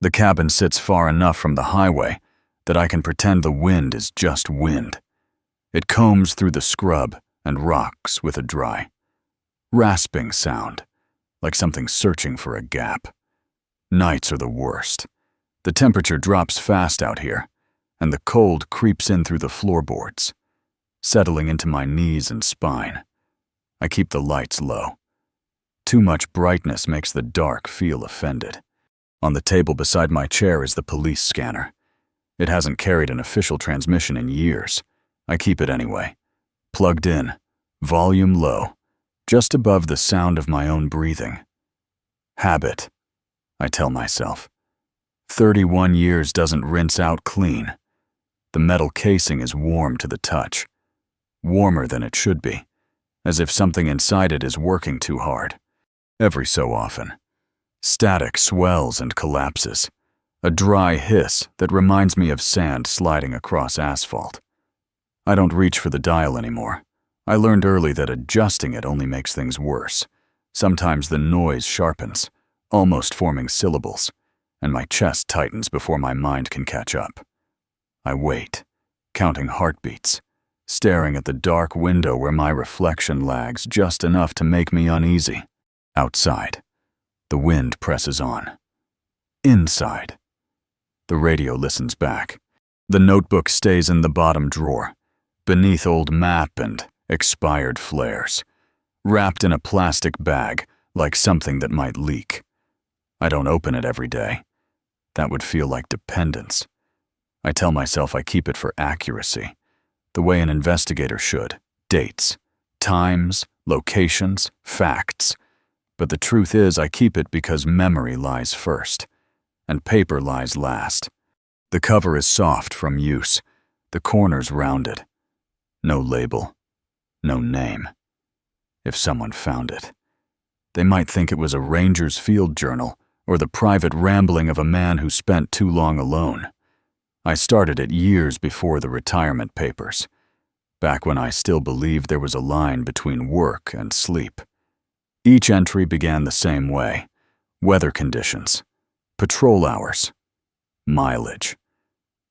The cabin sits far enough from the highway that I can pretend the wind is just wind. It combs through the scrub and rocks with a dry, rasping sound, like something searching for a gap. Nights are the worst. The temperature drops fast out here, and the cold creeps in through the floorboards, settling into my knees and spine. I keep the lights low. Too much brightness makes the dark feel offended. On the table beside my chair is the police scanner. It hasn't carried an official transmission in years. I keep it anyway. Plugged in, volume low, just above the sound of my own breathing. Habit, I tell myself. 31 years doesn't rinse out clean. The metal casing is warm to the touch. Warmer than it should be, as if something inside it is working too hard. Every so often, static swells and collapses, a dry hiss that reminds me of sand sliding across asphalt. I don't reach for the dial anymore. I learned early that adjusting it only makes things worse. Sometimes the noise sharpens, almost forming syllables, and my chest tightens before my mind can catch up. I wait, counting heartbeats, staring at the dark window where my reflection lags just enough to make me uneasy. Outside, the wind presses on. Inside, the radio listens back. The notebook stays in the bottom drawer, beneath old map and expired flares, wrapped in a plastic bag like something that might leak. I don't open it every day. That would feel like dependence. I tell myself I keep it for accuracy, the way an investigator should. Dates, times, locations, facts. But the truth is I keep it because memory lies first, and paper lies last. The cover is soft from use, the corners rounded. No label, no name. If someone found it, they might think it was a ranger's field journal or the private rambling of a man who spent too long alone. I started it years before the retirement papers, back when I still believed there was a line between work and sleep. Each entry began the same way: weather conditions, patrol hours, mileage.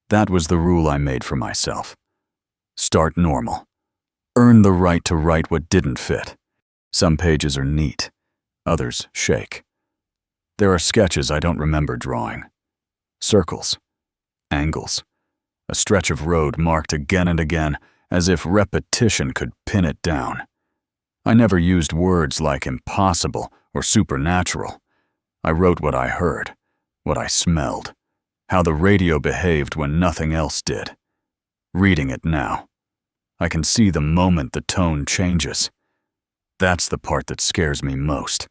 That was the rule I made for myself. Start normal. Earn the right to write what didn't fit. Some pages are neat, others shake. There are sketches I don't remember drawing. Circles, angles, a stretch of road marked again and again as if repetition could pin it down. I never used words like impossible or supernatural. I wrote what I heard, what I smelled, how the radio behaved when nothing else did. Reading it now, I can see the moment the tone changes. That's the part that scares me most.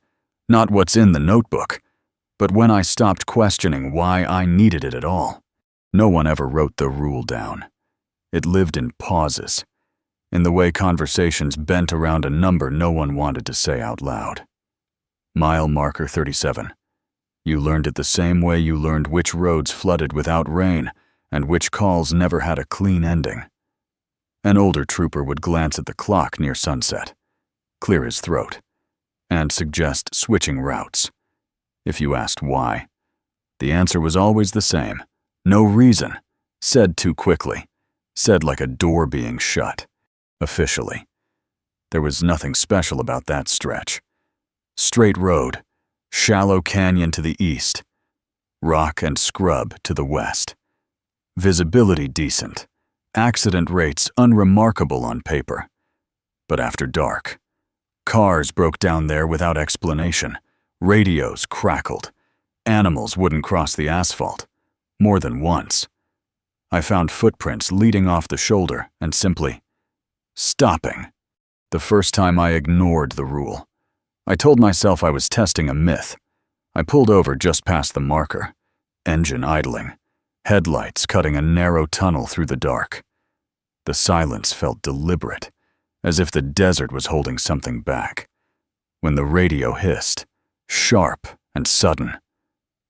Not what's in the notebook, but when I stopped questioning why I needed it at all. No one ever wrote the rule down. It lived in pauses, in the way conversations bent around a number no one wanted to say out loud. Mile marker 37. You learned it the same way you learned which roads flooded without rain and which calls never had a clean ending. An older trooper would glance at the clock near sunset, clear his throat, and suggest switching routes. If you asked why, the answer was always the same. No reason. Said too quickly. Said like a door being shut. Officially. There was nothing special about that stretch. Straight road, shallow canyon to the east, rock and scrub to the west. Visibility decent, accident rates unremarkable on paper. But after dark, cars broke down there without explanation, radios crackled, animals wouldn't cross the asphalt, more than once. I found footprints leading off the shoulder and simply stopping. The first time I ignored the rule. I told myself I was testing a myth. I pulled over just past the marker, engine idling, headlights cutting a narrow tunnel through the dark. The silence felt deliberate, as if the desert was holding something back. When the radio hissed, sharp and sudden,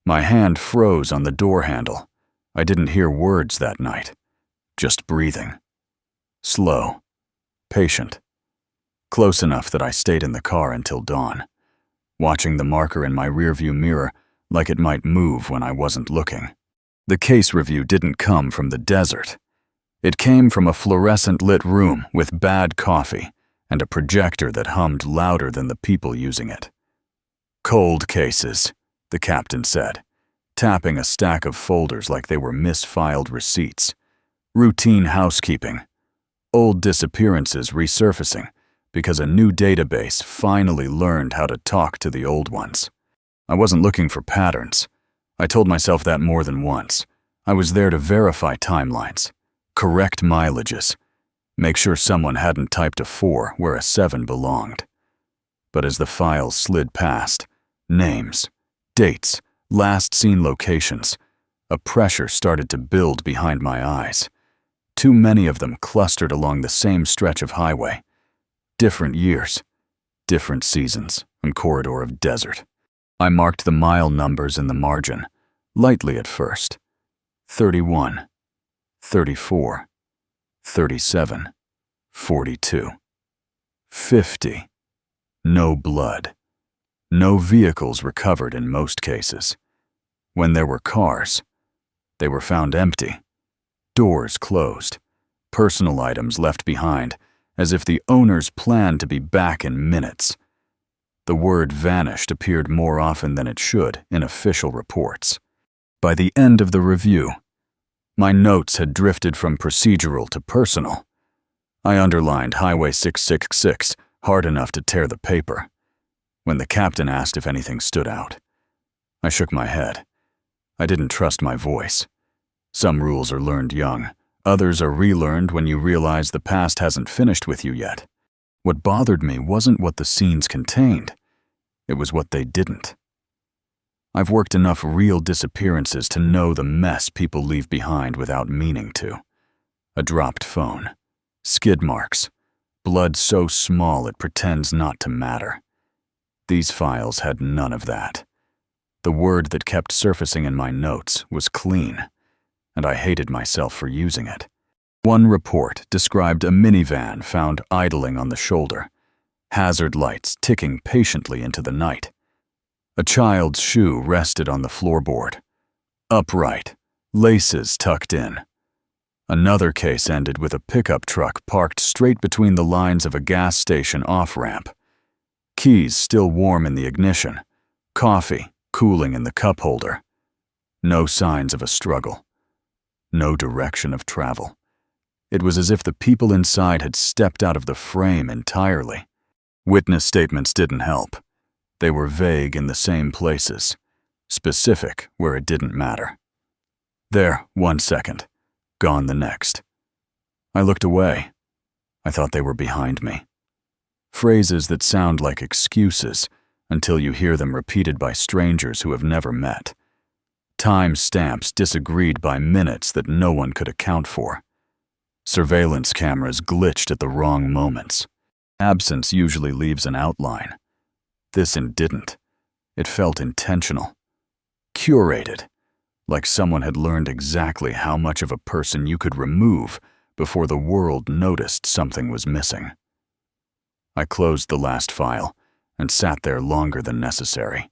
my hand froze on the door handle. I didn't hear words that night, just breathing. Slow, patient. Close enough that I stayed in the car until dawn. Watching the marker in my rearview mirror, like it might move when I wasn't looking. The case review didn't come from the desert. It came from a fluorescent-lit room with bad coffee and a projector that hummed louder than the people using it. "Cold cases," the captain said, tapping a stack of folders like they were misfiled receipts. "Routine housekeeping. Old disappearances resurfacing because a new database finally learned how to talk to the old ones." I wasn't looking for patterns. I told myself that more than once. I was there to verify timelines, correct mileages, make sure someone hadn't typed a 4 where a 7 belonged. But as the files slid past, names, dates, last seen locations, a pressure started to build behind my eyes. Too many of them clustered along the same stretch of highway. Different years, different seasons, and corridor of desert. I marked the mile numbers in the margin, lightly at first. 31, 34, 37, 42, 50. No blood. No vehicles recovered in most cases. When there were cars, they were found empty. Doors closed. Personal items left behind, as if the owners planned to be back in minutes. The word vanished appeared more often than it should in official reports. By the end of the review, my notes had drifted from procedural to personal. I underlined Highway 666 hard enough to tear the paper. When the captain asked if anything stood out, I shook my head. I didn't trust my voice. Some rules are learned young. Others are relearned when you realize the past hasn't finished with you yet. What bothered me wasn't what the scenes contained. It was what they didn't. I've worked enough real disappearances to know the mess people leave behind without meaning to. A dropped phone, skid marks, blood so small it pretends not to matter. These files had none of that. The word that kept surfacing in my notes was clean, and I hated myself for using it. One report described a minivan found idling on the shoulder, hazard lights ticking patiently into the night. A child's shoe rested on the floorboard, upright, laces tucked in. Another case ended with a pickup truck parked straight between the lines of a gas station off-ramp. Keys still warm in the ignition, coffee cooling in the cup holder. No signs of a struggle. No direction of travel. It was as if the people inside had stepped out of the frame entirely. Witness statements didn't help. They were vague in the same places, specific where it didn't matter. There, 1 second, gone the next. I looked away. I thought they were behind me. Phrases that sound like excuses until you hear them repeated by strangers who have never met. Time stamps disagreed by minutes that no one could account for. Surveillance cameras glitched at the wrong moments. Absence usually leaves an outline. This one didn't. It felt intentional. Curated. Like someone had learned exactly how much of a person you could remove before the world noticed something was missing. I closed the last file and sat there longer than necessary,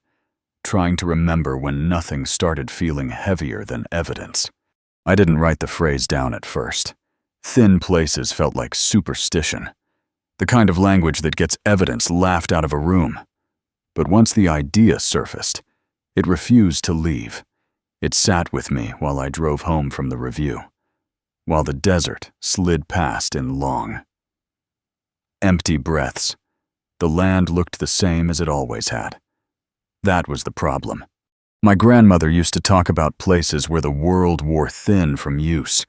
trying to remember when nothing started feeling heavier than evidence. I didn't write the phrase down at first. Thin places felt like superstition, the kind of language that gets evidence laughed out of a room. But once the idea surfaced, it refused to leave. It sat with me while I drove home from the review, while the desert slid past in long, empty breaths. The land looked the same as it always had. That was the problem. My grandmother used to talk about places where the world wore thin from use,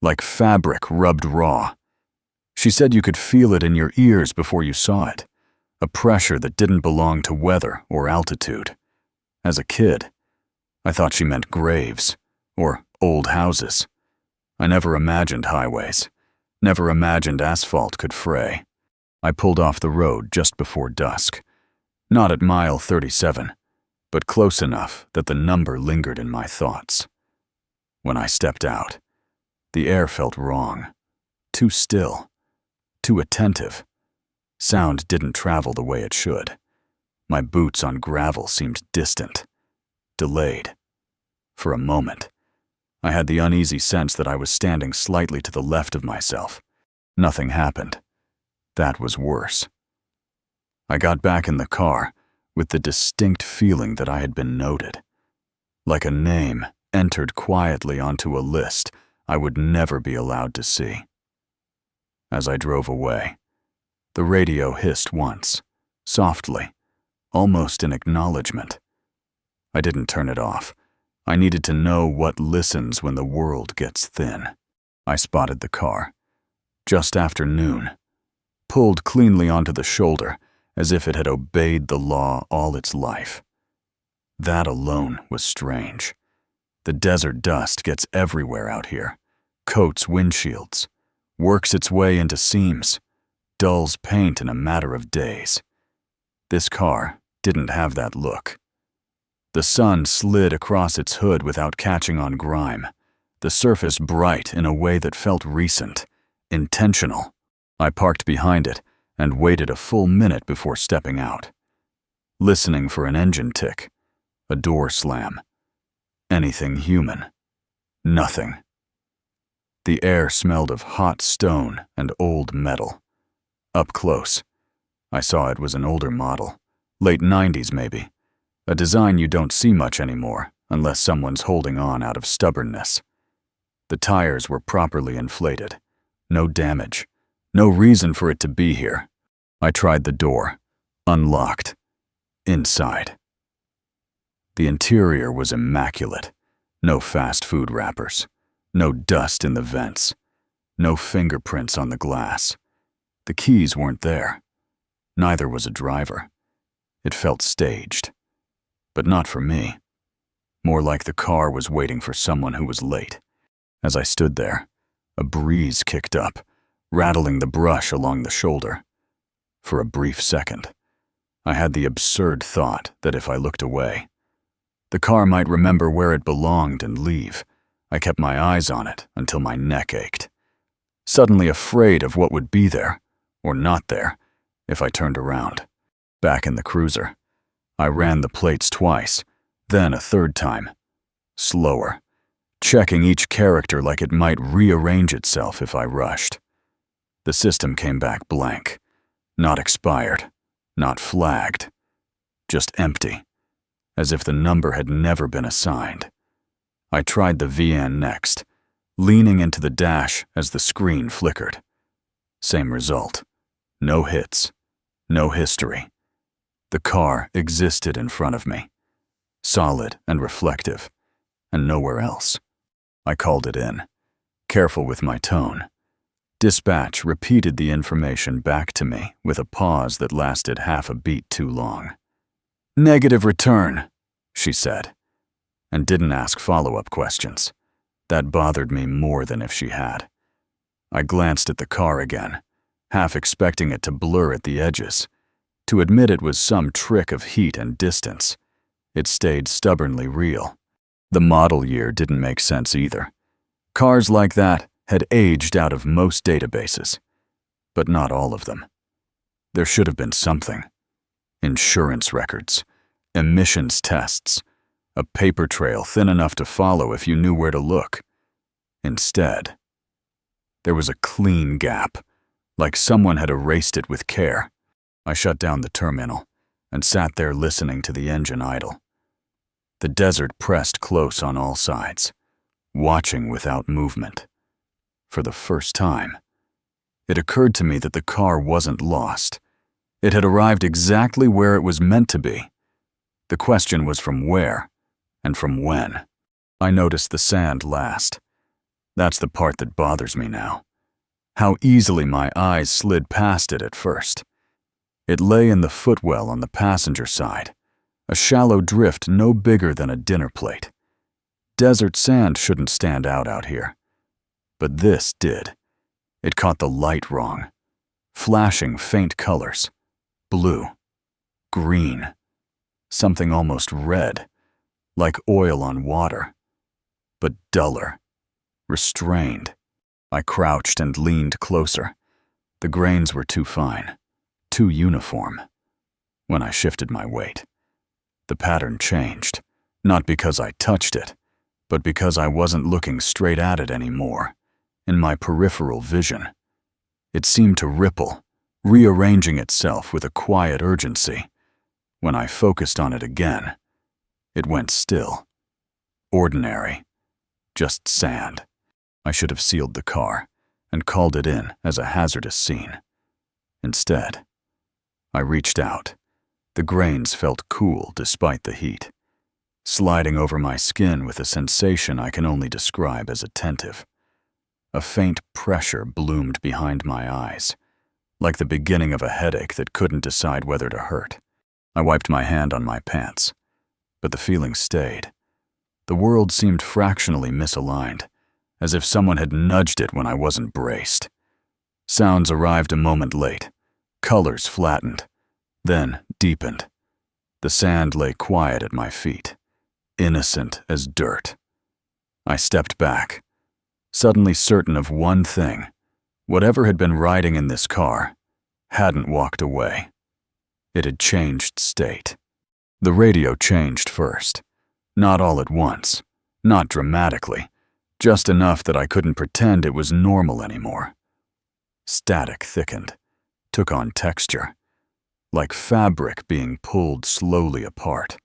like fabric rubbed raw. She said you could feel it in your ears before you saw it, a pressure that didn't belong to weather or altitude. As a kid, I thought she meant graves or old houses. I never imagined highways, never imagined asphalt could fray. I pulled off the road just before dusk, not at mile 37, but close enough that the number lingered in my thoughts. When I stepped out, the air felt wrong, too still, too attentive. Sound didn't travel the way it should. My boots on gravel seemed distant. delayed. For a moment, I had the uneasy sense that I was standing slightly to the left of myself. Nothing happened. That was worse. I got back in the car with the distinct feeling that I had been noted, like a name entered quietly onto a list I would never be allowed to see. As I drove away, the radio hissed once, softly, almost in acknowledgement. I didn't turn it off. I needed to know what listens when the world gets thin. I spotted the car. Just after noon, pulled cleanly onto the shoulder as if it had obeyed the law all its life. That alone was strange. The desert dust gets everywhere out here, coats windshields, works its way into seams, dulls paint in a matter of days. This car didn't have that look. The sun slid across its hood without catching on grime, the surface bright in a way that felt recent, intentional. I parked behind it and waited a full minute before stepping out, listening for an engine tick, a door slam. Anything human. Nothing. The air smelled of hot stone and old metal. Up close, I saw it was an older model, late 90s maybe, a design you don't see much anymore unless someone's holding on out of stubbornness. The tires were properly inflated. No damage. No reason for it to be here. I tried the door. Unlocked. Inside. The interior was immaculate. No fast food wrappers. No dust in the vents. No fingerprints on the glass. The keys weren't there. Neither was a driver. It felt staged. But not for me. More like the car was waiting for someone who was late. As I stood there, a breeze kicked up, rattling the brush along the shoulder. For a brief second, I had the absurd thought that if I looked away, the car might remember where it belonged and leave. I kept my eyes on it until my neck ached, suddenly afraid of what would be there, or not there, if I turned around. Back in the cruiser, I ran the plates twice, then a third time, slower, checking each character like it might rearrange itself if I rushed. The system came back blank, not expired, not flagged, just empty, as if the number had never been assigned. I tried the VN next, leaning into the dash as the screen flickered. Same result. No hits, no history. The car existed in front of me, solid and reflective, and nowhere else. I called it in, careful with my tone. Dispatch repeated the information back to me with a pause that lasted half a beat too long. "Negative return," she said, and didn't ask follow-up questions. That bothered me more than if she had. I glanced at the car again, half expecting it to blur at the edges, to admit it was some trick of heat and distance. It stayed stubbornly real. The model year didn't make sense either. Cars like that had aged out of most databases, but not all of them. There should have been something. Insurance records, emissions tests, a paper trail thin enough to follow if you knew where to look. Instead, there was a clean gap, like someone had erased it with care. I shut down the terminal and sat there listening to the engine idle. The desert pressed close on all sides, watching without movement. For the first time, it occurred to me that the car wasn't lost. It had arrived exactly where it was meant to be. The question was from where and from when. I noticed the sand last. That's the part that bothers me now. How easily my eyes slid past it at first. It lay in the footwell on the passenger side, a shallow drift no bigger than a dinner plate. Desert sand shouldn't stand out here. But this did. It caught the light wrong. Flashing faint colors. Blue. Green. Something almost red, like oil on water. But duller. Restrained. I crouched and leaned closer. The grains were too fine, too uniform. When I shifted my weight, the pattern changed. Not because I touched it, but because I wasn't looking straight at it anymore. In my peripheral vision, it seemed to ripple, rearranging itself with a quiet urgency. When I focused on it again, it went still. Ordinary. Just sand. I should have sealed the car and called it in as a hazardous scene. Instead, I reached out. The grains felt cool despite the heat, sliding over my skin with a sensation I can only describe as attentive. A faint pressure bloomed behind my eyes, like the beginning of a headache that couldn't decide whether to hurt. I wiped my hand on my pants, but the feeling stayed. The world seemed fractionally misaligned, as if someone had nudged it when I wasn't braced. Sounds arrived a moment late. Colors flattened, then deepened. The sand lay quiet at my feet, innocent as dirt. I stepped back, suddenly certain of one thing. Whatever had been riding in this car hadn't walked away. It had changed state. The radio changed first. Not all at once, not dramatically, just enough that I couldn't pretend it was normal anymore. Static thickened, took on texture, like fabric being pulled slowly apart.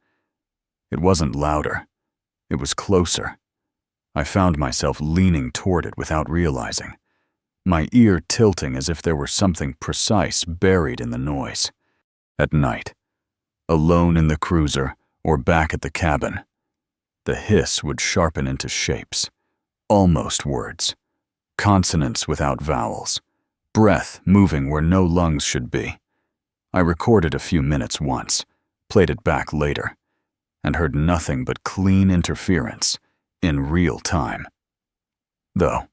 It wasn't louder, it was closer. I found myself leaning toward it without realizing, my ear tilting as if there were something precise buried in the noise. At night, alone in the cruiser or back at the cabin, the hiss would sharpen into shapes, almost words, consonants without vowels, breath moving where no lungs should be. I recorded a few minutes once, played it back later, and heard nothing but clean interference in real time. Though,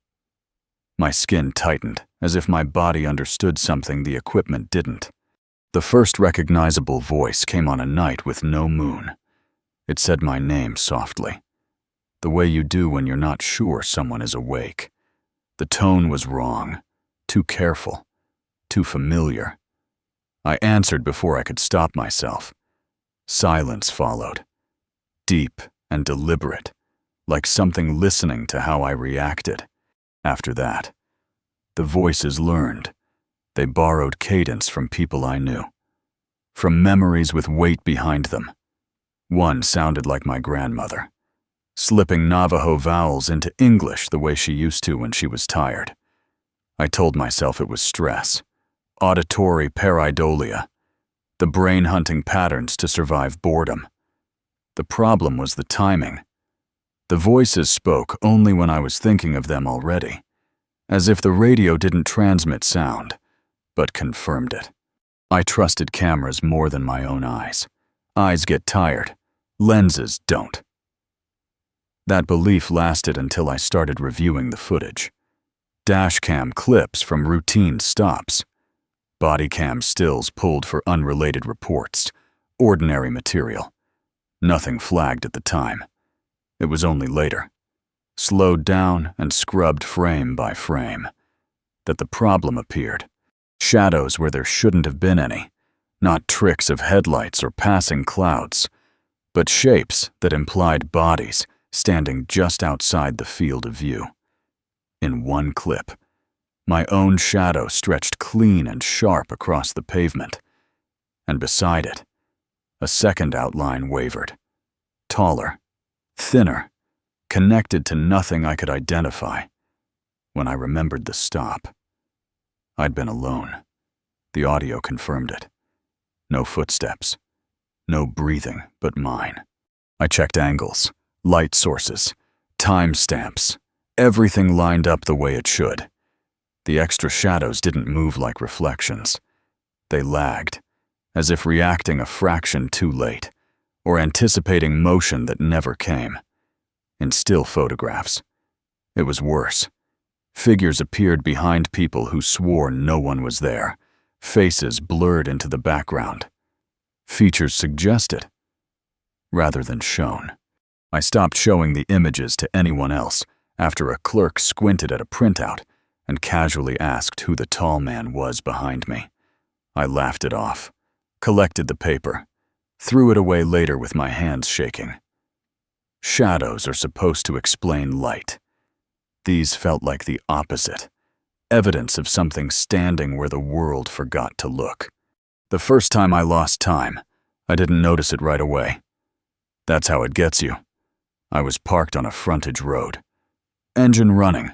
my skin tightened as if my body understood something the equipment didn't. The first recognizable voice came on a night with no moon. It said my name softly, the way you do when you're not sure someone is awake. The tone was wrong, too careful, too familiar. I answered before I could stop myself. Silence followed, deep and deliberate, like something listening to how I reacted. After that, the voices learned. They borrowed cadence from people I knew, from memories with weight behind them. One sounded like my grandmother, slipping Navajo vowels into English the way she used to when she was tired. I told myself it was stress, auditory pareidolia, the brain-hunting patterns to survive boredom. The problem was the timing. The voices spoke only when I was thinking of them already, as if the radio didn't transmit sound, but confirmed it. I trusted cameras more than my own eyes. Eyes get tired, lenses don't. That belief lasted until I started reviewing the footage. Dashcam clips from routine stops, bodycam stills pulled for unrelated reports, ordinary material. Nothing flagged at the time. It was only later, slowed down and scrubbed frame by frame, that the problem appeared. Shadows where there shouldn't have been any, not tricks of headlights or passing clouds, but shapes that implied bodies standing just outside the field of view. In one clip, my own shadow stretched clean and sharp across the pavement, and beside it, a second outline wavered, taller, thinner, connected to nothing I could identify. When I remembered the stop, I'd been alone. The audio confirmed it. No footsteps, no breathing but mine. I checked angles, light sources, timestamps, everything lined up the way it should. The extra shadows didn't move like reflections. They lagged, as if reacting a fraction too late, or anticipating motion that never came. In still photographs, it was worse. Figures appeared behind people who swore no one was there, faces blurred into the background. Features suggested, rather than shown. I stopped showing the images to anyone else after a clerk squinted at a printout and casually asked who the tall man was behind me. I laughed it off, collected the paper, threw it away later with my hands shaking. Shadows are supposed to explain light. These felt like the opposite, evidence of something standing where the world forgot to look. The first time I lost time, I didn't notice it right away. That's how it gets you. I was parked on a frontage road, engine running,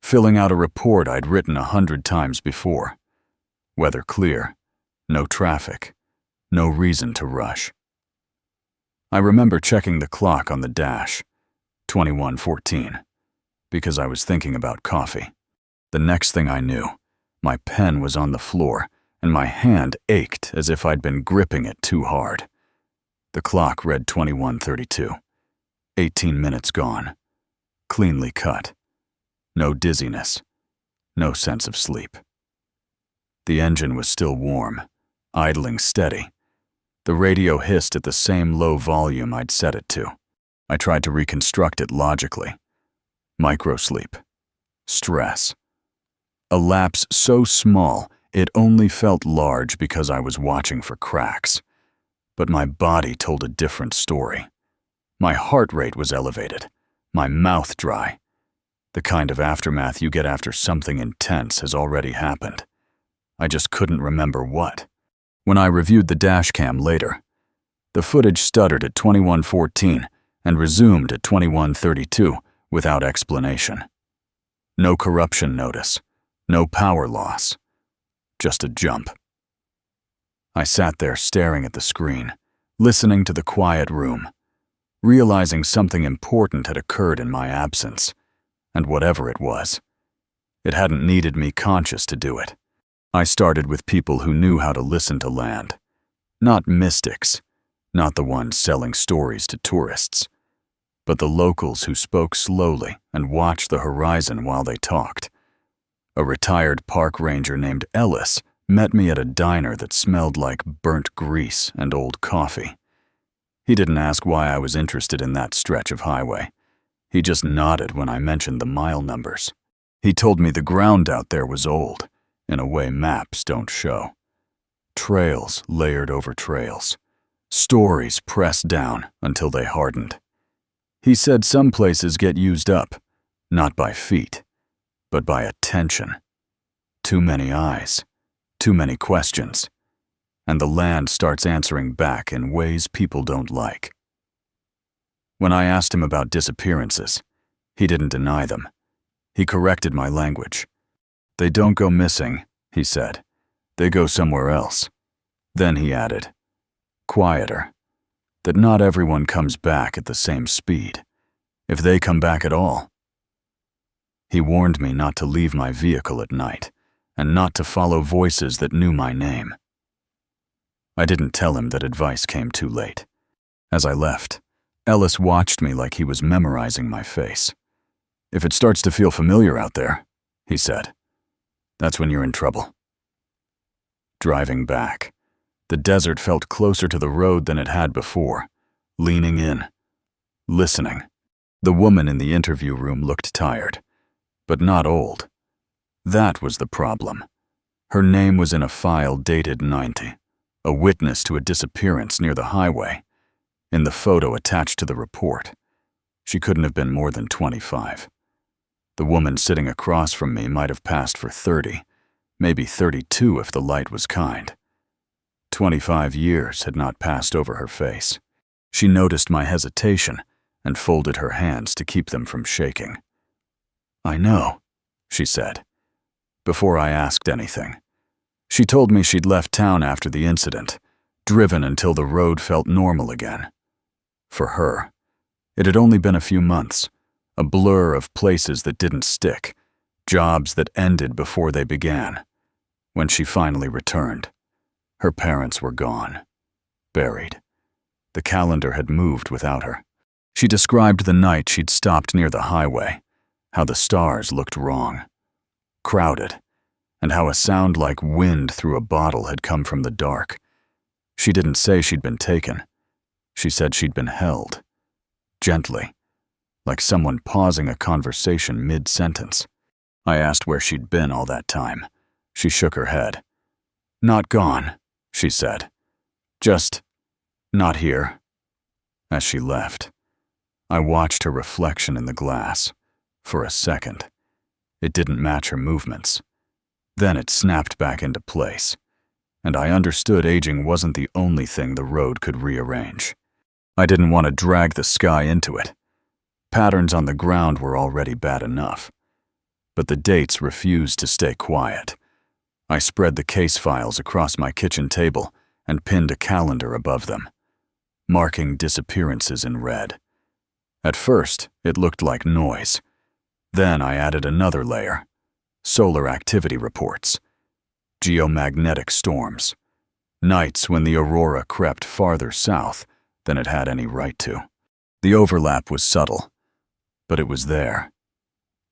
filling out a report I'd written 100 times before. Weather clear, no traffic, no reason to rush. I remember checking the clock on the dash, 21:14, because I was thinking about coffee. The next thing I knew, my pen was on the floor and my hand ached as if I'd been gripping it too hard. The clock read 21:32, 18 minutes gone, cleanly cut. No dizziness, no sense of sleep. The engine was still warm, idling steady. The radio hissed at the same low volume I'd set it to. I tried to reconstruct it logically. Microsleep. Stress. A lapse so small it only felt large because I was watching for cracks. But my body told a different story. My heart rate was elevated, my mouth dry. The kind of aftermath you get after something intense has already happened. I just couldn't remember what. When I reviewed the dashcam later, the footage stuttered at 21:14 and resumed at 21:32 without explanation. No corruption notice, no power loss, just a jump. I sat there staring at the screen, listening to the quiet room, realizing something important had occurred in my absence, and whatever it was, it hadn't needed me conscious to do it. I started with people who knew how to listen to land. Not mystics, not the ones selling stories to tourists, but the locals who spoke slowly and watched the horizon while they talked. A retired park ranger named Ellis met me at a diner that smelled like burnt grease and old coffee. He didn't ask why I was interested in that stretch of highway. He just nodded when I mentioned the mile numbers. He told me the ground out there was old, in a way maps don't show. Trails layered over trails. Stories pressed down until they hardened. He said some places get used up, not by feet, but by attention. Too many eyes, too many questions, and the land starts answering back in ways people don't like. When I asked him about disappearances, he didn't deny them. He corrected my language. "They don't go missing," he said. "They go somewhere else." Then he added, quieter, that not everyone comes back at the same speed, if they come back at all. He warned me not to leave my vehicle at night, and not to follow voices that knew my name. I didn't tell him that advice came too late. As I left, Ellis watched me like he was memorizing my face. "If it starts to feel familiar out there," he said, "that's when you're in trouble." Driving back, the desert felt closer to the road than it had before, leaning in, listening. The woman in the interview room looked tired, but not old. That was the problem. Her name was in a file dated 90, a witness to a disappearance near the highway, in the photo attached to the report. She couldn't have been more than 25. The woman sitting across from me might have passed for 30, maybe 32 if the light was kind. 25 years had not passed over her face. She noticed my hesitation and folded her hands to keep them from shaking. "I know," she said, before I asked anything. She told me she'd left town after the incident, driven until the road felt normal again. For her, it had only been a few months, a blur of places that didn't stick, jobs that ended before they began. When she finally returned, her parents were gone, buried. The calendar had moved without her. She described the night she'd stopped near the highway, how the stars looked wrong, crowded, and how a sound like wind through a bottle had come from the dark. She didn't say she'd been taken. She said she'd been held, gently, like someone pausing a conversation mid-sentence. I asked where she'd been all that time. She shook her head. "Not gone," she said. "Just not here," as she left. I watched her reflection in the glass. For a second. It didn't match her movements. Then it snapped back into place, and I understood aging wasn't the only thing the road could rearrange. I didn't want to drag the sky into it. Patterns on the ground were already bad enough. But the dates refused to stay quiet. I spread the case files across my kitchen table and pinned a calendar above them, marking disappearances in red. At first, it looked like noise. Then I added another layer: solar activity reports, geomagnetic storms, nights when the aurora crept farther south than it had any right to. The overlap was subtle, but it was there.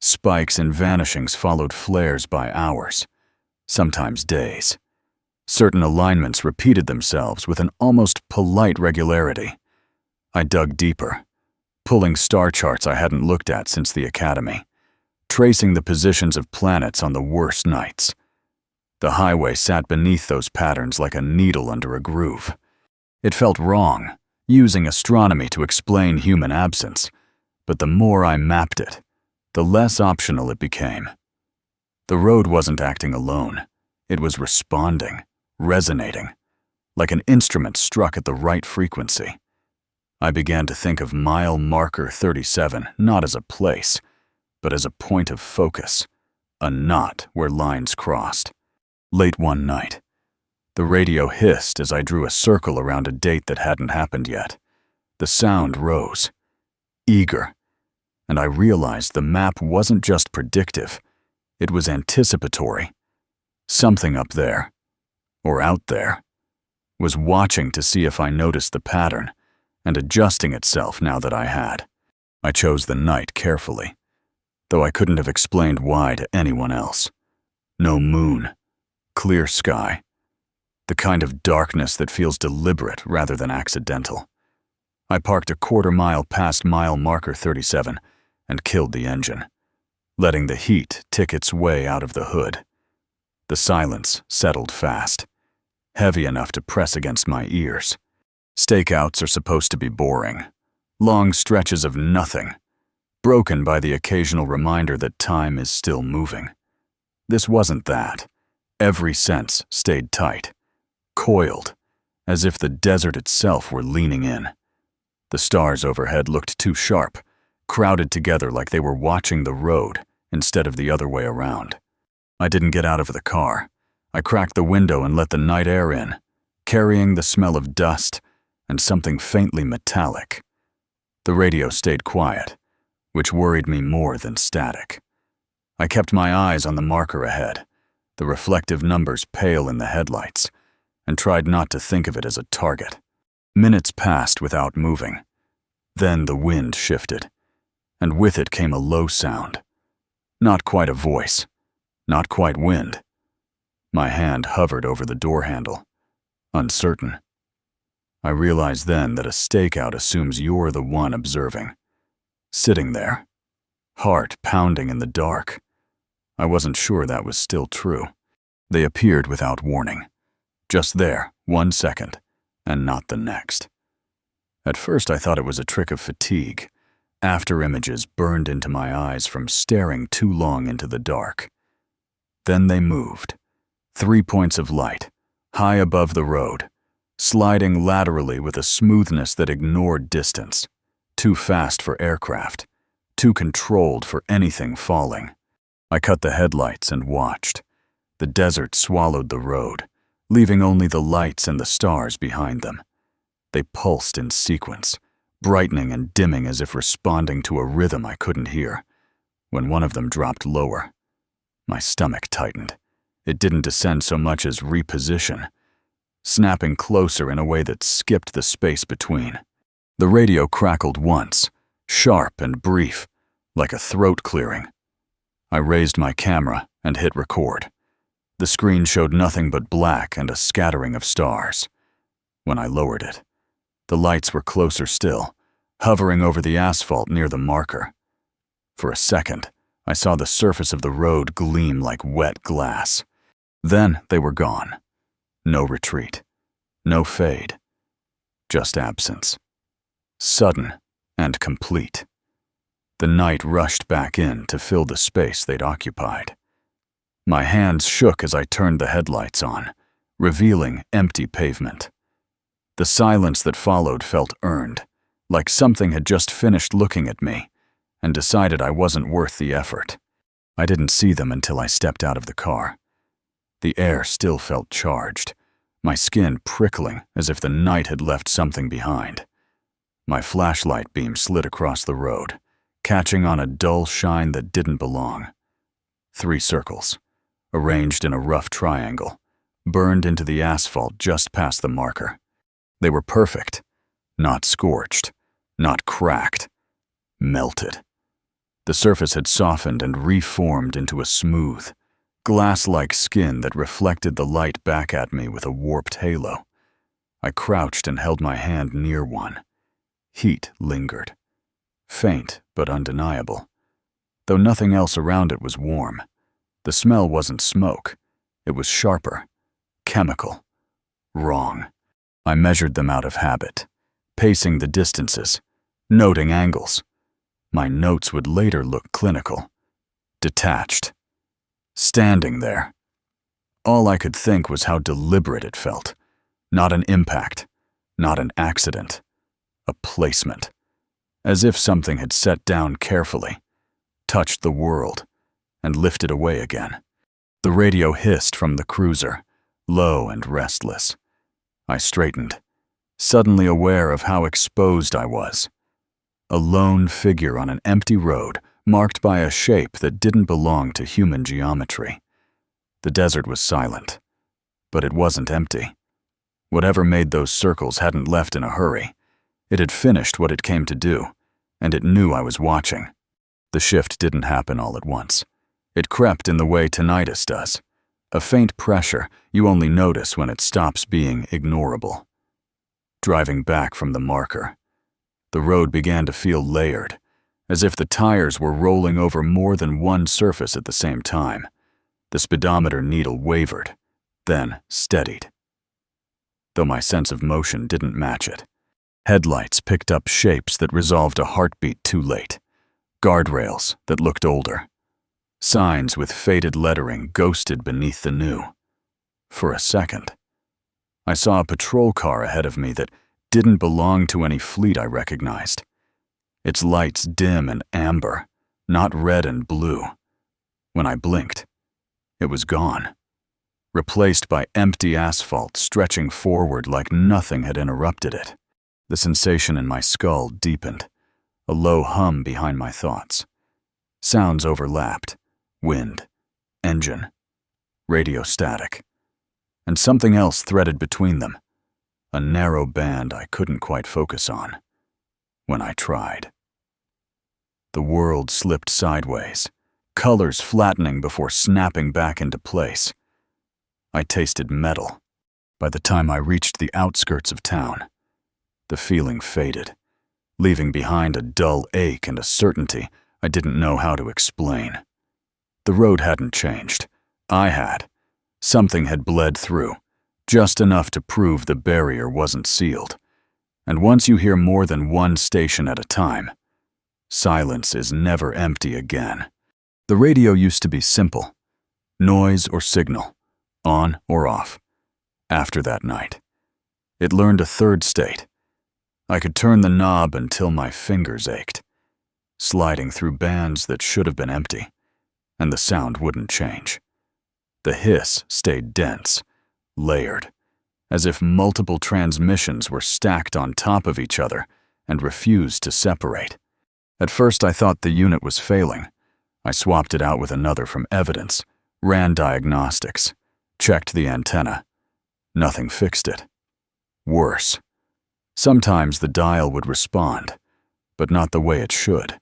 Spikes and vanishings followed flares by hours, sometimes days. Certain alignments repeated themselves with an almost polite regularity. I dug deeper, pulling star charts I hadn't looked at since the academy, tracing the positions of planets on the worst nights. The highway sat beneath those patterns like a needle under a groove. It felt wrong, using astronomy to explain human absence, but the more I mapped it, the less optional it became. The road wasn't acting alone. It was responding, resonating, like an instrument struck at the right frequency. I began to think of mile marker 37 not as a place, but as a point of focus, a knot where lines crossed. Late one night, the radio hissed as I drew a circle around a date that hadn't happened yet. The sound rose, eager, and I realized the map wasn't just predictive, it was anticipatory. Something up there, or out there, was watching to see if I noticed the pattern and adjusting itself now that I had. I chose the night carefully, though I couldn't have explained why to anyone else. No moon, clear sky, the kind of darkness that feels deliberate rather than accidental. I parked a quarter-mile past mile marker 37 and killed the engine, letting the heat tick its way out of the hood. The silence settled fast, heavy enough to press against my ears. Stakeouts are supposed to be boring, long stretches of nothing, broken by the occasional reminder that time is still moving. This wasn't that. Every sense stayed tight, coiled, as if the desert itself were leaning in. The stars overhead looked too sharp, crowded together like they were watching the road instead of the other way around. I didn't get out of the car. I cracked the window and let the night air in, carrying the smell of dust and something faintly metallic. The radio stayed quiet, which worried me more than static. I kept my eyes on the marker ahead, the reflective numbers pale in the headlights, and tried not to think of it as a target. Minutes passed without moving. Then the wind shifted, and with it came a low sound. Not quite a voice, not quite wind. My hand hovered over the door handle, uncertain. I realized then that a stakeout assumes you're the one observing. Sitting there, heart pounding in the dark. I wasn't sure that was still true. They appeared without warning. Just there, 1 second, and not the next. At first I thought it was a trick of fatigue. After images burned into my eyes from staring too long into the dark. Then they moved. 3 points of light, high above the road, sliding laterally with a smoothness that ignored distance. Too fast for aircraft, too controlled for anything falling. I cut the headlights and watched. The desert swallowed the road, leaving only the lights and the stars behind them. They pulsed in sequence, brightening and dimming as if responding to a rhythm I couldn't hear. When one of them dropped lower, my stomach tightened. It didn't descend so much as reposition, snapping closer in a way that skipped the space between. The radio crackled once, sharp and brief, like a throat clearing. I raised my camera and hit record. The screen showed nothing but black and a scattering of stars. When I lowered it, the lights were closer still, hovering over the asphalt near the marker. For a second, I saw the surface of the road gleam like wet glass. Then they were gone. No retreat, no fade, just absence. Sudden, and complete. The night rushed back in to fill the space they'd occupied. My hands shook as I turned the headlights on, revealing empty pavement. The silence that followed felt earned, like something had just finished looking at me and decided I wasn't worth the effort. I didn't see them until I stepped out of the car. The air still felt charged, my skin prickling as if the night had left something behind. My flashlight beam slid across the road, catching on a dull shine that didn't belong. 3 circles, arranged in a rough triangle, burned into the asphalt just past the marker. They were perfect, not scorched, not cracked, melted. The surface had softened and reformed into a smooth, glass-like skin that reflected the light back at me with a warped halo. I crouched and held my hand near one. Heat lingered. Faint but undeniable. Though nothing else around it was warm, the smell wasn't smoke. It was sharper, chemical, wrong. I measured them out of habit, pacing the distances, noting angles. My notes would later look clinical, detached. Standing there, all I could think was how deliberate it felt. Not an impact, not an accident, a placement. As if something had set down carefully, touched the world, and lifted away again. The radio hissed from the cruiser, low and restless. I straightened, suddenly aware of how exposed I was. A lone figure on an empty road, marked by a shape that didn't belong to human geometry. The desert was silent, but it wasn't empty. Whatever made those circles hadn't left in a hurry. It had finished what it came to do, and it knew I was watching. The shift didn't happen all at once. It crept in the way tinnitus does. A faint pressure you only notice when it stops being ignorable. Driving back from the marker, the road began to feel layered, as if the tires were rolling over more than one surface at the same time. The speedometer needle wavered, then steadied. Though my sense of motion didn't match it. Headlights picked up shapes that resolved a heartbeat too late. Guardrails that looked older. Signs with faded lettering ghosted beneath the new. For a second, I saw a patrol car ahead of me that didn't belong to any fleet I recognized. Its lights dim and amber, not red and blue. When I blinked, it was gone. Replaced by empty asphalt stretching forward like nothing had interrupted it. The sensation in my skull deepened, a low hum behind my thoughts. Sounds overlapped, wind, engine, radio static, and something else threaded between them, a narrow band I couldn't quite focus on when I tried. The world slipped sideways, colors flattening before snapping back into place. I tasted metal. By the time I reached the outskirts of town, the feeling faded, leaving behind a dull ache and a certainty I didn't know how to explain. The road hadn't changed. I had. Something had bled through, just enough to prove the barrier wasn't sealed. And once you hear more than one station at a time, silence is never empty again. The radio used to be simple. Noise or signal, on or off. After that night, it learned a third state. I could turn the knob until my fingers ached, sliding through bands that should have been empty, and the sound wouldn't change. The hiss stayed dense, layered, as if multiple transmissions were stacked on top of each other and refused to separate. At first I thought the unit was failing. I swapped it out with another from evidence, ran diagnostics, checked the antenna. Nothing fixed it. Worse. Sometimes the dial would respond, but not the way it should.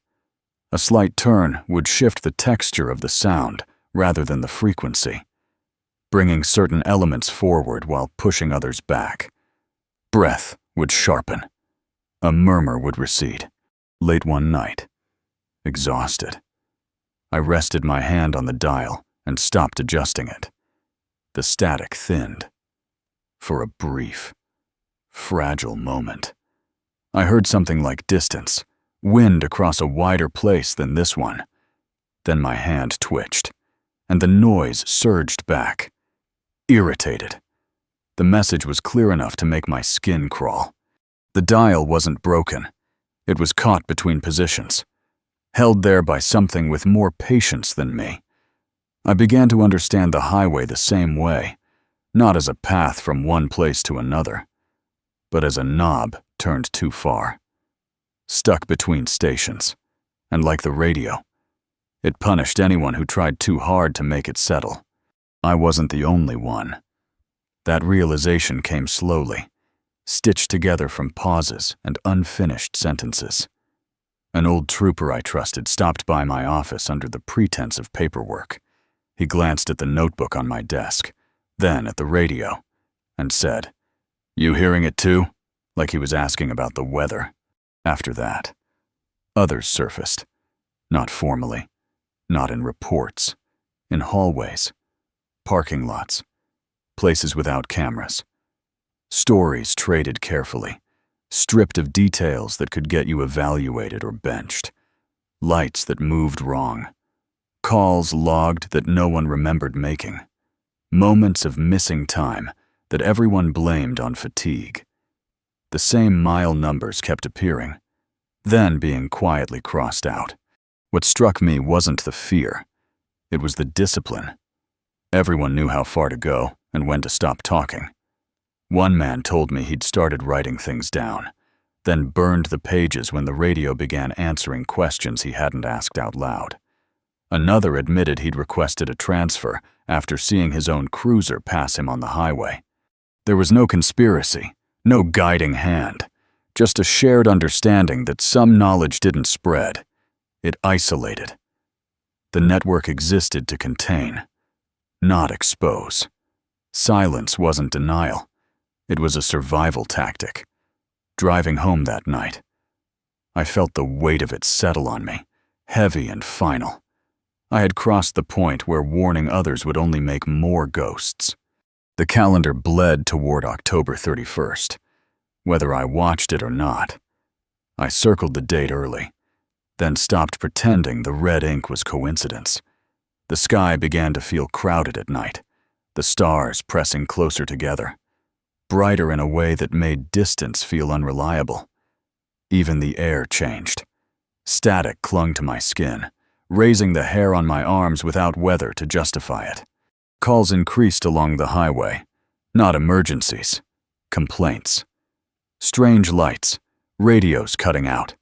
A slight turn would shift the texture of the sound rather than the frequency, bringing certain elements forward while pushing others back. Breath would sharpen. A murmur would recede. Late one night, exhausted, I rested my hand on the dial and stopped adjusting it. The static thinned. For a brief, fragile moment, I heard something like distance, Wind across a wider place than this one. Then my hand twitched, and the noise surged back. Irritated. The message was clear enough to make my skin crawl. The dial wasn't broken. It was caught between positions, held there by something with more patience than me. I began to understand the highway the same way, not as a path from one place to another, but as a knob turned too far. Stuck between stations, and like the radio, it punished anyone who tried too hard to make it settle. I wasn't the only one. That realization came slowly, stitched together from pauses and unfinished sentences. An old trooper I trusted stopped by my office under the pretense of paperwork. He glanced at the notebook on my desk, then at the radio, and said, "You hearing it too?" like he was asking about the weather. After that, others surfaced, not formally, not in reports, in hallways, parking lots, places without cameras. Stories traded carefully, stripped of details that could get you evaluated or benched. Lights that moved wrong. Calls logged that no one remembered making. Moments of missing time that everyone blamed on fatigue. The same mile numbers kept appearing, then being quietly crossed out. What struck me wasn't the fear. It was the discipline. Everyone knew how far to go and when to stop talking. One man told me he'd started writing things down, then burned the pages when the radio began answering questions he hadn't asked out loud. Another admitted he'd requested a transfer after seeing his own cruiser pass him on the highway. There was no conspiracy, no guiding hand, just a shared understanding that some knowledge didn't spread. It isolated. The network existed to contain, not expose. Silence wasn't denial. It was a survival tactic. Driving home that night, I felt the weight of it settle on me, heavy and final. I had crossed the point where warning others would only make more ghosts. The calendar bled toward October 31st, whether I watched it or not. I circled the date early, then stopped pretending the red ink was coincidence. The sky began to feel crowded at night, the stars pressing closer together, brighter in a way that made distance feel unreliable. Even the air changed. Static clung to my skin, raising the hair on my arms without weather to justify it. Calls increased along the highway, not emergencies, complaints. Strange lights, radios cutting out,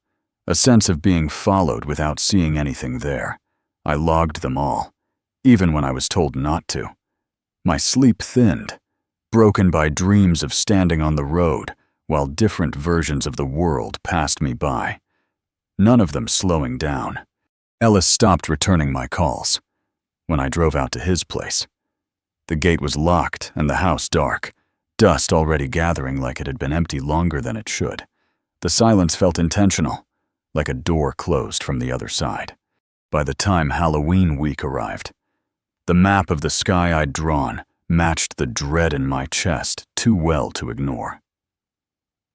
a sense of being followed without seeing anything there. I logged them all, even when I was told not to. My sleep thinned, broken by dreams of standing on the road while different versions of the world passed me by, none of them slowing down. Ellis stopped returning my calls when I drove out to his place. The gate was locked and the house dark, dust already gathering like it had been empty longer than it should. The silence felt intentional, like a door closed from the other side. By the time Halloween week arrived, the map of the sky I'd drawn matched the dread in my chest too well to ignore.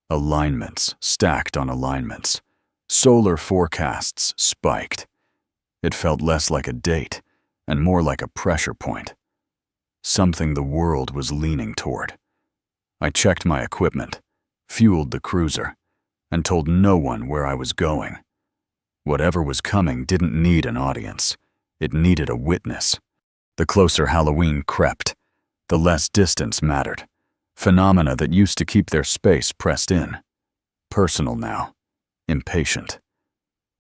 Alignments stacked on alignments. Solar forecasts spiked. It felt less like a date and more like a pressure point. Something the world was leaning toward. I checked my equipment, fueled the cruiser, and told no one where I was going. Whatever was coming didn't need an audience. It needed a witness. The closer Halloween crept, the less distance mattered. Phenomena that used to keep their space pressed in. Personal now. Impatient.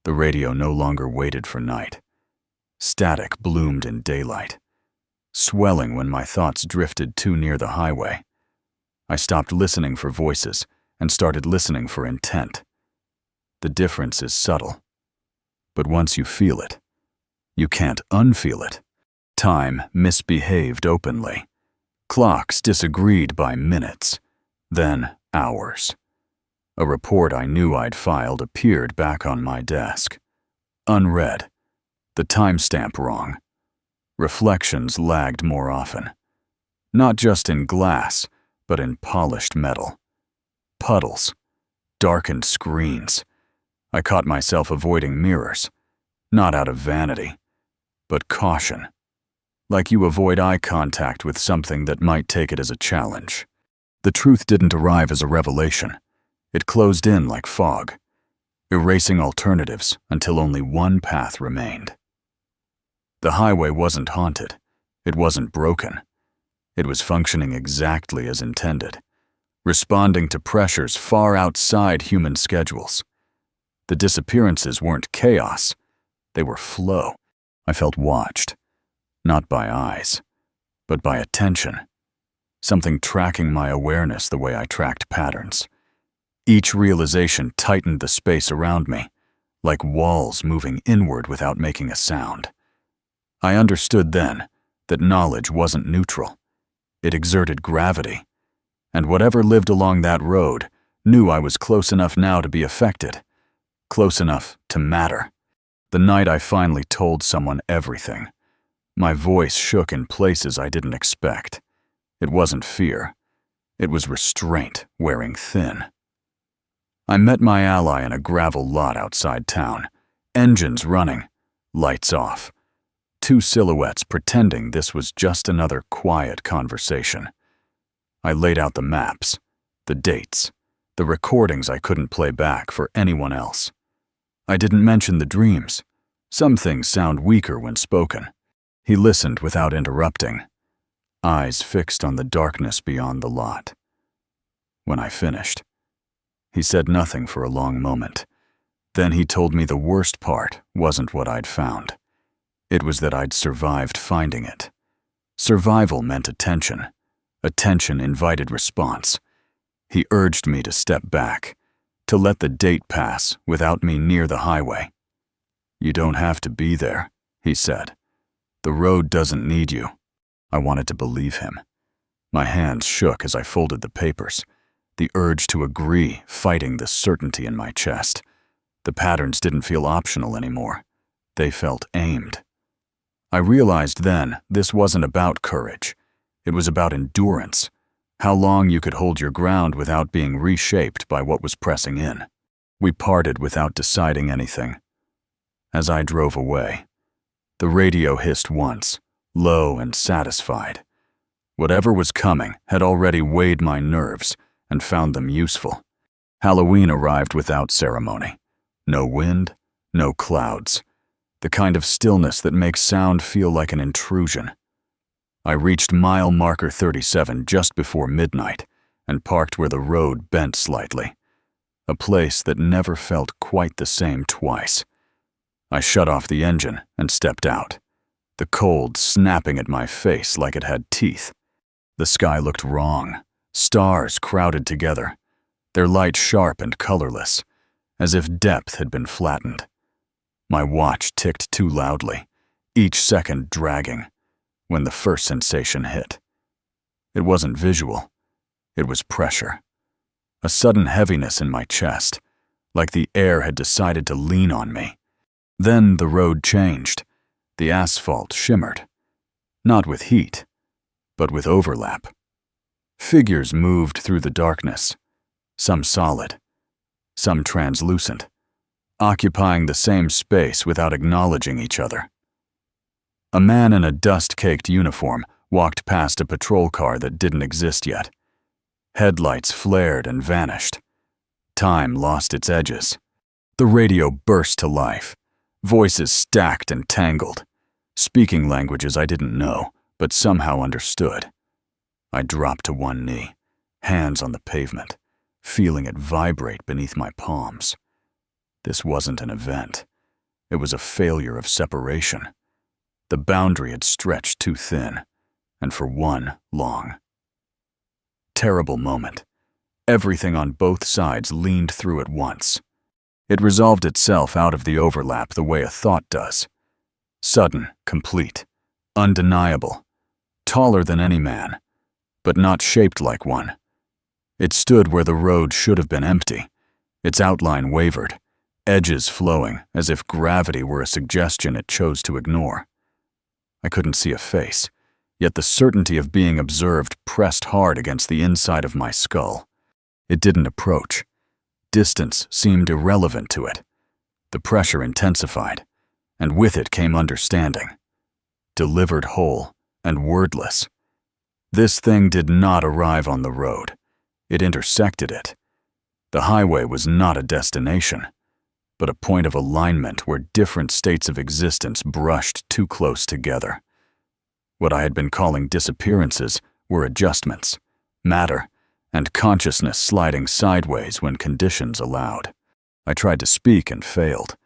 The radio no longer waited for night. Static bloomed in daylight, swelling when my thoughts drifted too near the highway. I stopped listening for voices and started listening for intent. The difference is subtle, but once you feel it, you can't unfeel it. Time misbehaved openly. Clocks disagreed by minutes, then hours. A report I knew I'd filed appeared back on my desk. Unread, the timestamp wrong. Reflections lagged more often. Not just in glass, but in polished metal. Puddles, darkened screens. I caught myself avoiding mirrors, not out of vanity, but caution. Like you avoid eye contact with something that might take it as a challenge. The truth didn't arrive as a revelation. It closed in like fog, erasing alternatives until only one path remained. The highway wasn't haunted. It wasn't broken. It was functioning exactly as intended, responding to pressures far outside human schedules. The disappearances weren't chaos. They were flow. I felt watched, not by eyes, but by attention. Something tracking my awareness the way I tracked patterns. Each realization tightened the space around me, like walls moving inward without making a sound. I understood then that knowledge wasn't neutral. It exerted gravity, and whatever lived along that road knew I was close enough now to be affected, close enough to matter. The night I finally told someone everything, my voice shook in places I didn't expect. It wasn't fear. It was restraint wearing thin. I met my ally in a gravel lot outside town, engines running, lights off. Two silhouettes pretending this was just another quiet conversation. I laid out the maps, the dates, the recordings I couldn't play back for anyone else. I didn't mention the dreams. Some things sound weaker when spoken. He listened without interrupting, eyes fixed on the darkness beyond the lot. When I finished, he said nothing for a long moment. Then he told me the worst part wasn't what I'd found. It was that I'd survived finding it. Survival meant attention. Attention invited response. He urged me to step back, to let the date pass without me near the highway. "You don't have to be there," he said. "The road doesn't need you." I wanted to believe him. My hands shook as I folded the papers, the urge to agree fighting the certainty in my chest. The patterns didn't feel optional anymore. They felt aimed. I realized then this wasn't about courage. It was about endurance, how long you could hold your ground without being reshaped by what was pressing in. We parted without deciding anything. As I drove away, the radio hissed once, low and satisfied. Whatever was coming had already weighed my nerves and found them useful. Halloween arrived without ceremony. No wind, no clouds. The kind of stillness that makes sound feel like an intrusion. I reached mile marker 37 just before midnight and parked where the road bent slightly, a place that never felt quite the same twice. I shut off the engine and stepped out, the cold snapping at my face like it had teeth. The sky looked wrong, stars crowded together, their light sharp and colorless, as if depth had been flattened. My watch ticked too loudly, each second dragging, when the first sensation hit. It wasn't visual, it was pressure. A sudden heaviness in my chest, like the air had decided to lean on me. Then the road changed. The asphalt shimmered. Not with heat, but with overlap. Figures moved through the darkness, some solid, some translucent, occupying the same space without acknowledging each other. A man in a dust-caked uniform walked past a patrol car that didn't exist yet. Headlights flared and vanished. Time lost its edges. The radio burst to life. Voices stacked and tangled, speaking languages I didn't know, but somehow understood. I dropped to one knee, hands on the pavement, feeling it vibrate beneath my palms. This wasn't an event. It was a failure of separation. The boundary had stretched too thin, and for one long. Terrible moment. Everything on both sides leaned through at once. It resolved itself out of the overlap the way a thought does. Sudden, complete, undeniable, taller than any man, but not shaped like one. It stood where the road should have been empty. Its outline wavered, edges flowing as if gravity were a suggestion it chose to ignore. I couldn't see a face, yet the certainty of being observed pressed hard against the inside of my skull. It didn't approach. Distance seemed irrelevant to it. The pressure intensified, and with it came understanding. Delivered whole and wordless. This thing did not arrive on the road. It intersected it. The highway was not a destination, but a point of alignment where different states of existence brushed too close together. What I had been calling disappearances were adjustments, matter, and consciousness sliding sideways when conditions allowed. I tried to speak and failed.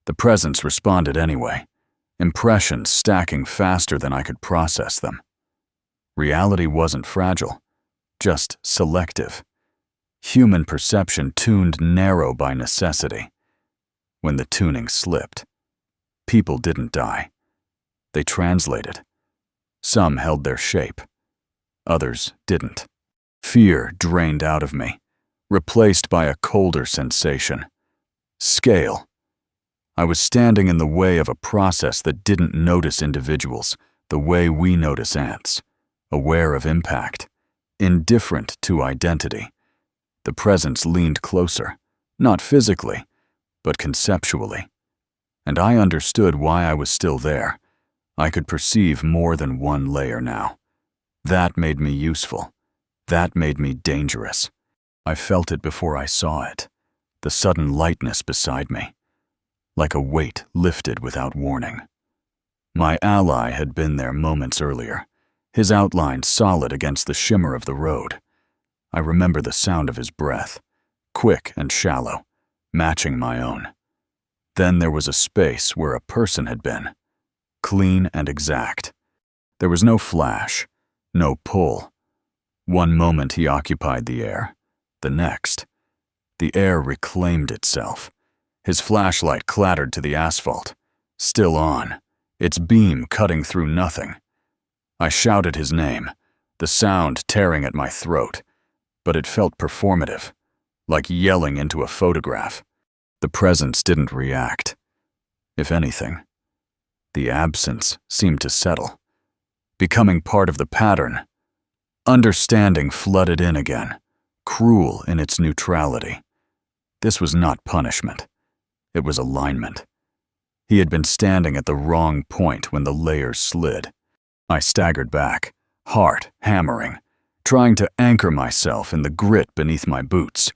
The presence responded anyway, impressions stacking faster than I could process them. Reality wasn't fragile, just selective. Human perception tuned narrow by necessity. When the tuning slipped, people didn't die. They translated. Some held their shape. Others didn't. Fear drained out of me, replaced by a colder sensation. Scale. I was standing in the way of a process that didn't notice individuals the way we notice ants, aware of impact, indifferent to identity. The presence leaned closer, not physically, but conceptually. And I understood why I was still there. I could perceive more than one layer now. That made me useful. That made me dangerous. I felt it before I saw it, the sudden lightness beside me, like a weight lifted without warning. My ally had been there moments earlier, his outline solid against the shimmer of the road. I remember the sound of his breath, quick and shallow, matching my own. Then there was a space where a person had been, clean and exact. There was no flash, no pull. One moment he occupied the air, the next. The air reclaimed itself. His flashlight clattered to the asphalt, still on, its beam cutting through nothing. I shouted his name, the sound tearing at my throat, but it felt performative, like yelling into a photograph. The presence didn't react. If anything, the absence seemed to settle, becoming part of the pattern. Understanding flooded in again, cruel in its neutrality. This was not punishment. It was alignment. He had been standing at the wrong point when the layers slid. I staggered back, heart hammering, trying to anchor myself in the grit beneath my boots.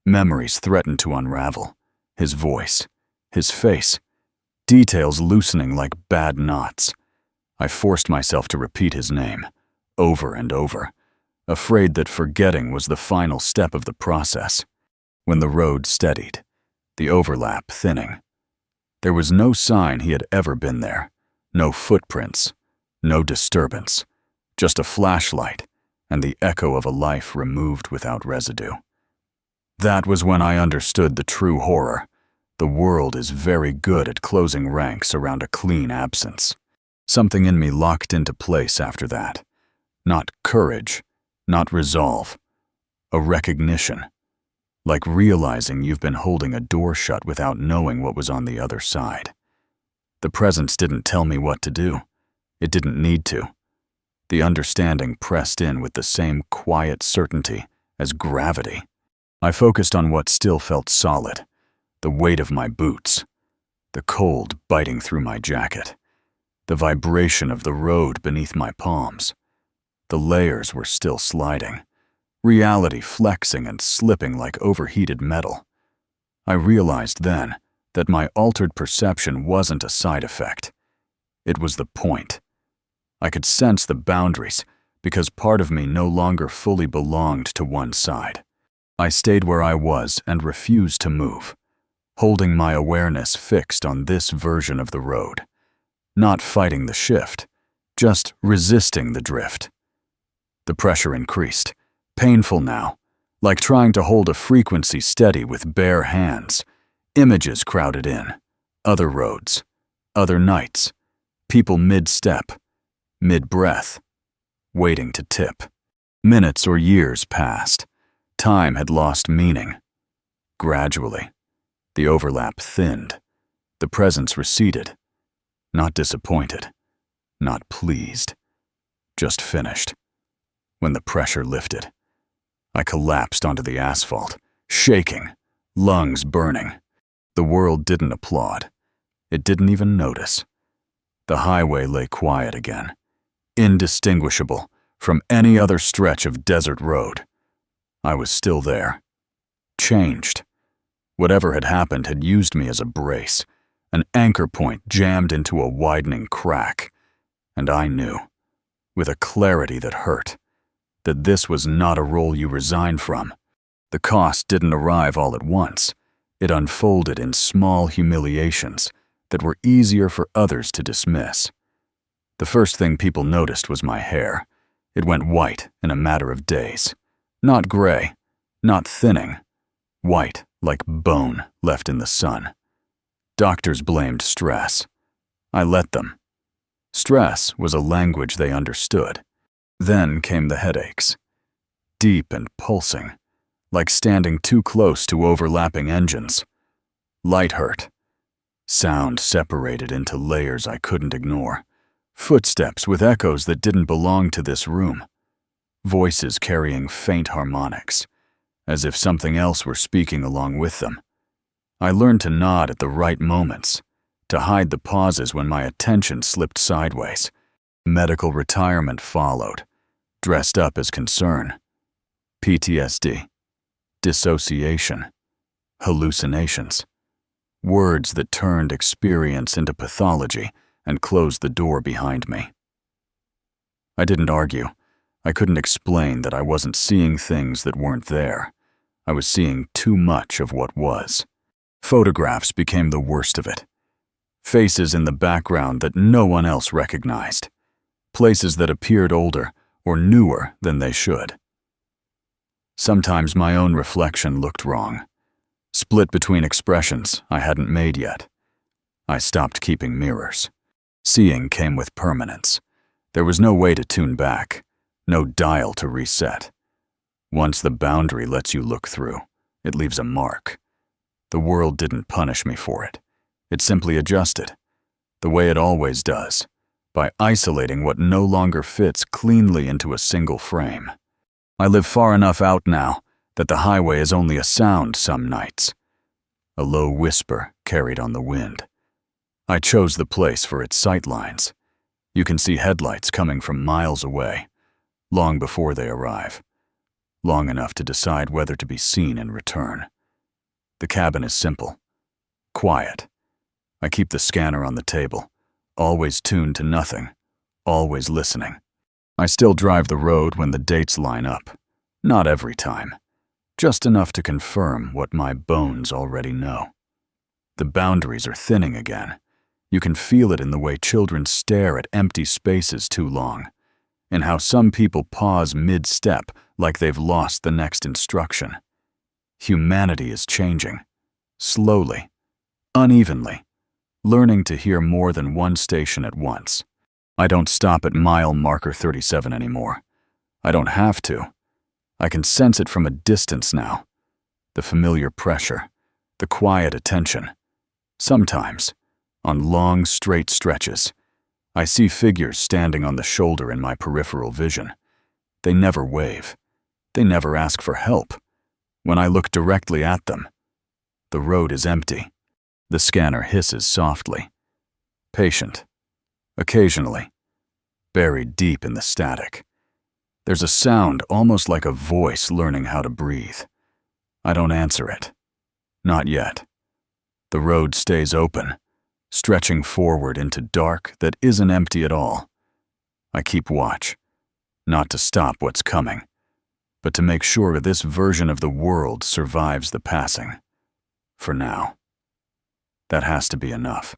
Memories threatened to unravel. His voice, his face, details loosening like bad knots. I forced myself to repeat his name, over and over, afraid that forgetting was the final step of the process. When the road steadied, the overlap thinning, there was no sign he had ever been there, no footprints, no disturbance, just a flashlight and the echo of a life removed without residue. That was when I understood the true horror. The world is very good at closing ranks around a clean absence. Something in me locked into place after that. Not courage, not resolve, a recognition. Like realizing you've been holding a door shut without knowing what was on the other side. The presence didn't tell me what to do. It didn't need to. The understanding pressed in with the same quiet certainty as gravity. I focused on what still felt solid, the weight of my boots, the cold biting through my jacket, the vibration of the road beneath my palms. The layers were still sliding, reality flexing and slipping like overheated metal. I realized then that my altered perception wasn't a side effect. It was the point. I could sense the boundaries because part of me no longer fully belonged to one side. I stayed where I was and refused to move, holding my awareness fixed on this version of the road, not fighting the shift, just resisting the drift. The pressure increased, painful now, like trying to hold a frequency steady with bare hands. Images crowded in, other roads, other nights, people mid-step, mid-breath, waiting to tip. Minutes or years passed. Time had lost meaning. Gradually, the overlap thinned. The presence receded. Not disappointed, not pleased, just finished. When the pressure lifted, I collapsed onto the asphalt, shaking, lungs burning. The world didn't applaud. It didn't even notice. The highway lay quiet again, indistinguishable from any other stretch of desert road. I was still there. Changed. Whatever had happened had used me as a brace, an anchor point jammed into a widening crack. And I knew, with a clarity that hurt, that this was not a role you resign from. The cost didn't arrive all at once. It unfolded in small humiliations that were easier for others to dismiss. The first thing people noticed was my hair. It went white in a matter of days. Not gray, not thinning. White like bone left in the sun. Doctors blamed stress. I let them. Stress was a language they understood. Then came the headaches. Deep and pulsing, like standing too close to overlapping engines. Light hurt. Sound separated into layers I couldn't ignore. Footsteps with echoes that didn't belong to this room. Voices carrying faint harmonics, as if something else were speaking along with them. I learned to nod at the right moments, to hide the pauses when my attention slipped sideways. Medical retirement followed, dressed up as concern. PTSD, dissociation, hallucinations. Words that turned experience into pathology and closed the door behind me. I didn't argue. I couldn't explain that I wasn't seeing things that weren't there. I was seeing too much of what was. Photographs became the worst of it. Faces in the background that no one else recognized. Places that appeared older or newer than they should. Sometimes my own reflection looked wrong, split between expressions I hadn't made yet. I stopped keeping mirrors. Seeing came with permanence. There was no way to tune back, no dial to reset. Once the boundary lets you look through, it leaves a mark. The world didn't punish me for it. It simply adjusted, the way it always does, by isolating what no longer fits cleanly into a single frame. I live far enough out now that the highway is only a sound some nights, a low whisper carried on the wind. I chose the place for its sightlines. You can see headlights coming from miles away, long before they arrive, long enough to decide whether to be seen in return. The cabin is simple, quiet. I keep the scanner on the table, always tuned to nothing, always listening. I still drive the road when the dates line up. Not every time, just enough to confirm what my bones already know. The boundaries are thinning again. You can feel it in the way children stare at empty spaces too long, in how some people pause mid-step like they've lost the next instruction. Humanity is changing, slowly, unevenly, learning to hear more than one station at once. I don't stop at mile marker 37 anymore. I don't have to. I can sense it from a distance now. The familiar pressure, the quiet attention. Sometimes, on long, straight stretches, I see figures standing on the shoulder in my peripheral vision. They never wave. They never ask for help. When I look directly at them, the road is empty. The scanner hisses softly. Patient. Occasionally. Buried deep in the static. There's a sound almost like a voice learning how to breathe. I don't answer it. Not yet. The road stays open, stretching forward into dark that isn't empty at all. I keep watch, not to stop what's coming, but to make sure this version of the world survives the passing. For now. That has to be enough.